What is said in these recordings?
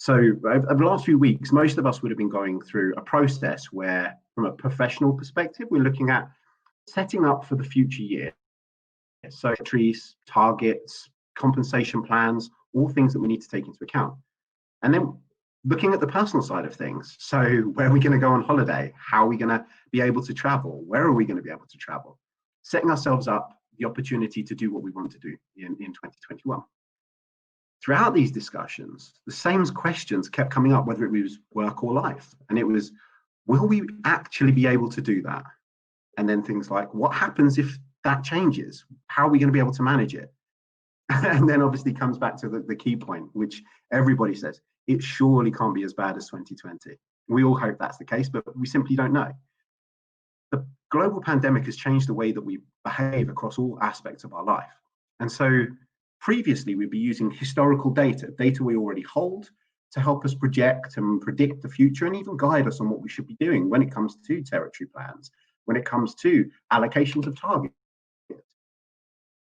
So over the last few weeks, most of us would have been going through a process where, from a professional perspective, we're looking at setting up for the future year. So trees, targets, compensation plans, all things that we need to take into account. And then looking at the personal side of things. So where are we going to go on holiday? How are we going to be able to travel? Where are we going to be able to travel? Setting ourselves up the opportunity to do what we want to do in 2021. Throughout these discussions, the same questions kept coming up, whether it was work or life. And it was, will we actually be able to do that? And then things like, what happens if that changes? How are we going to be able to manage it? And then obviously comes back to the key point, which everybody says, it surely can't be as bad as 2020. We all hope that's the case, but we simply don't know. The global pandemic has changed the way that we behave across all aspects of our life. And so previously, we'd be using historical data we already hold, to help us project and predict the future and even guide us on what we should be doing when it comes to territory plans, when it comes to allocations of targets.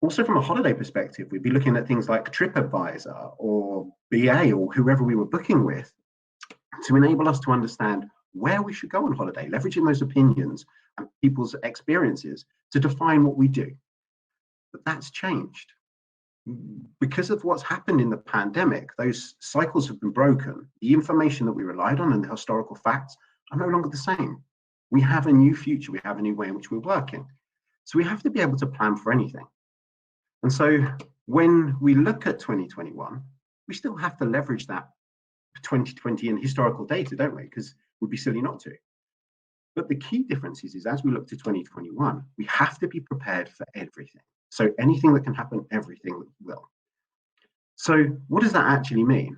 Also, from a holiday perspective, we'd be looking at things like TripAdvisor or BA or whoever we were booking with to enable us to understand where we should go on holiday, leveraging those opinions and people's experiences to define what we do. But that's changed. Because of what's happened in the pandemic, those cycles have been broken. The information that we relied on and the historical facts are no longer the same. We have a new future. We have a new way in which we're working. So we have to be able to plan for anything. And so when we look at 2021, we still have to leverage that 2020 and historical data, don't we? Because we'd be silly not to. But the key difference is as we look to 2021, we have to be prepared for everything. So anything that can happen, everything will. So what does that actually mean?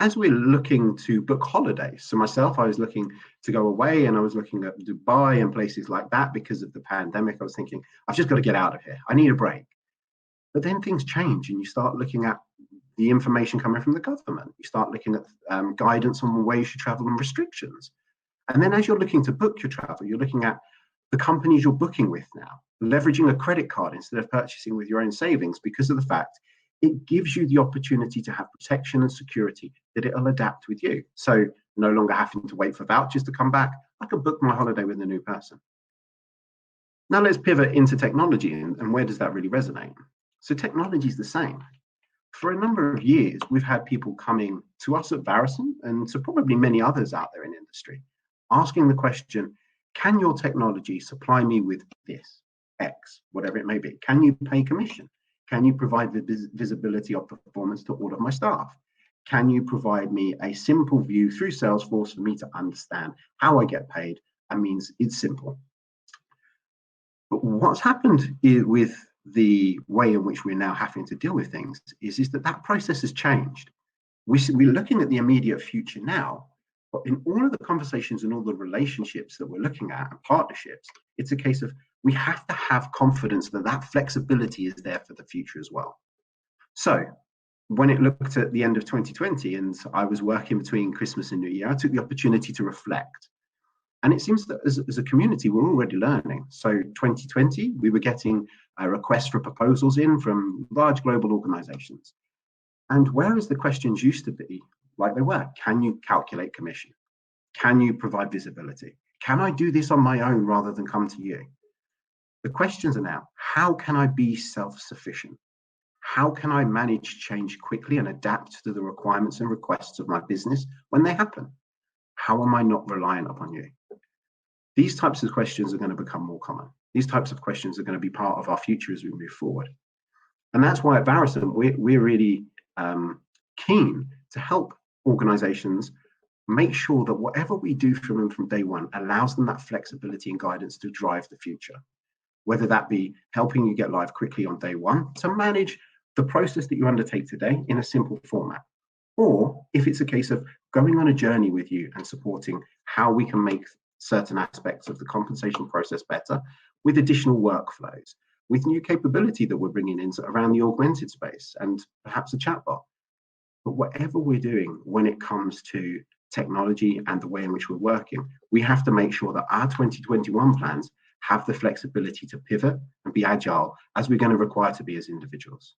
As we're looking to book holidays, so myself, I was looking to go away and I was looking at Dubai and places like that because of the pandemic. I was thinking, I've just got to get out of here. I need a break. But then things change and you start looking at the information coming from the government. You start looking at guidance on the way you should travel and restrictions. And then as you're looking to book your travel, you're looking at the companies you're booking with now, leveraging a credit card instead of purchasing with your own savings because of the fact it gives you the opportunity to have protection and security that it'll adapt with you. So no longer having to wait for vouchers to come back, I can book my holiday with a new person. Now let's pivot into technology and where does that really resonate? So technology is the same. For a number of years, we've had people coming to us at Varicent and to probably many others out there in industry, asking the question, can your technology supply me with this, X, whatever it may be? Can you pay commission? Can you provide the visibility of performance to all of my staff? Can you provide me a simple view through Salesforce for me to understand how I get paid? That means it's simple. But what's happened with the way in which we're now having to deal with things is that process has changed. We're looking at the immediate future now, but in all of the conversations and all the relationships that we're looking at and partnerships, it's a case of we have to have confidence that that flexibility is there for the future as well. So when it looked at the end of 2020 and I was working between Christmas and New Year, I took the opportunity to reflect. And it seems that as a community, we're already learning. So 2020, we were getting requests for proposals in from large global organizations. And whereas the questions used to be like they were, can you calculate commission? Can you provide visibility? Can I do this on my own rather than come to you? The questions are now, how can I be self-sufficient? How can I manage change quickly and adapt to the requirements and requests of my business when they happen? How am I not reliant upon you? These types of questions are going to become more common. These types of questions are going to be part of our future as we move forward. And that's why at Varicent, we're really keen to help organizations make sure that whatever we do for them from day one allows them that flexibility and guidance to drive the future. Whether that be helping you get live quickly on day one to manage the process that you undertake today in a simple format. Or if it's a case of going on a journey with you and supporting how we can make certain aspects of the compensation process better with additional workflows, with new capability that we're bringing in around the augmented space and perhaps a chatbot. But whatever we're doing when it comes to technology and the way in which we're working, we have to make sure that our 2021 plans have the flexibility to pivot and be agile as we're going to require to be as individuals.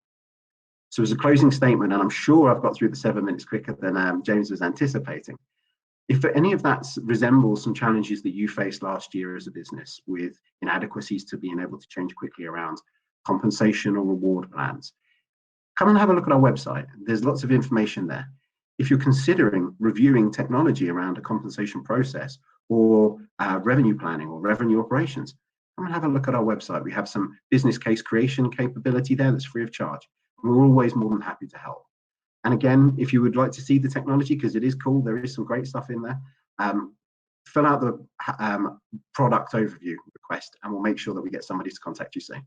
So as a closing statement, and I'm sure I've got through the 7 minutes quicker than James was anticipating, if any of that resembles some challenges that you faced last year as a business with inadequacies to being able to change quickly around compensation or reward plans, come and have a look at our website. There's lots of information there. If you're considering reviewing technology around a compensation process or revenue planning or revenue operations, come and have a look at our website. We have some business case creation capability there that's free of charge. We're always more than happy to help. And again, if you would like to see the technology, because it is cool, there is some great stuff in there, fill out the product overview request and we'll make sure that we get somebody to contact you soon.